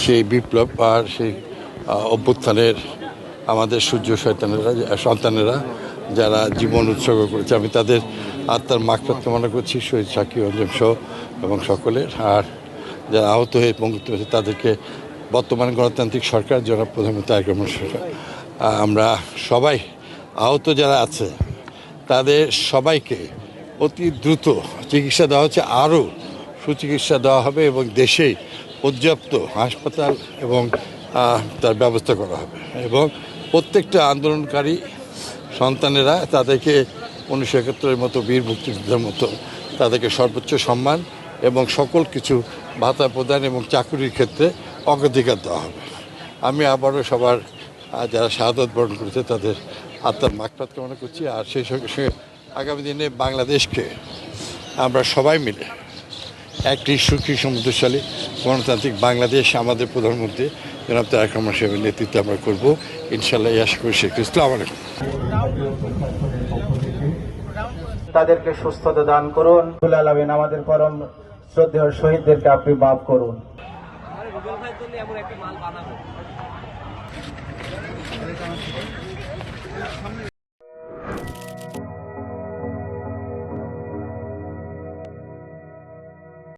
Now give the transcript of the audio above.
সেই বিপ্লব আর সেই অভ্যুত্থানের আমাদের সূর্য সন্তানেরা যারা জীবন উৎসর্গ করেছে, আমি তাদের আত্মার মাগফিরাত কামনা করছি, শহীদ সাকি অঞ্জম সহ এবং সকলের। আর যারা আহত হয়ে পঙ্গুত্ব হয়েছে তাদেরকে বর্তমান গণতান্ত্রিক সরকার জনাব প্রধানমন্ত্রী তারেক রহমান সরকার, আমরা সবাই আহত যারা আছে তাদের সবাইকে অতি দ্রুত চিকিৎসা দেওয়া হচ্ছে, আরও সুচিকিৎসা দেওয়া হবে এবং দেশেই পর্যাপ্ত হাসপাতাল এবং তার ব্যবস্থা করা হবে। এবং প্রত্যেকটা আন্দোলনকারী সন্তানেরা তাদেরকে 1971-এর মতো বীর মুক্তিযোদ্ধার মতো তাদেরকে সর্বোচ্চ সম্মান এবং সকল কিছু ভাতা প্রদান এবং চাকরির ক্ষেত্রে অগ্রাধিকার দেওয়া হবে। আমি আবারও সবার যারা শাহাদত বরণ করেছে তাদের আত্মার মাগফিরাত কামনা করছি। আর সেই সঙ্গে সঙ্গে আগামী দিনে বাংলাদেশকে আমরা সবাই মিলে একটি সুখী সমৃদ্ধশালী গণতান্ত্রিক বাংলাদেশ আমাদের প্রধানমন্ত্রী জনাব তারেক রহমান সাহেবের নেতৃত্বে আমরা করবো ইনশাল্লাহ। আশা করি শেখ ইসলাম আলাইকুম। তাদেরকে সুস্থতা দান করুন। আলামিন আমাদের পরম শ্রদ্ধেয় শহীদদেরকে আপনি মাফ করুন।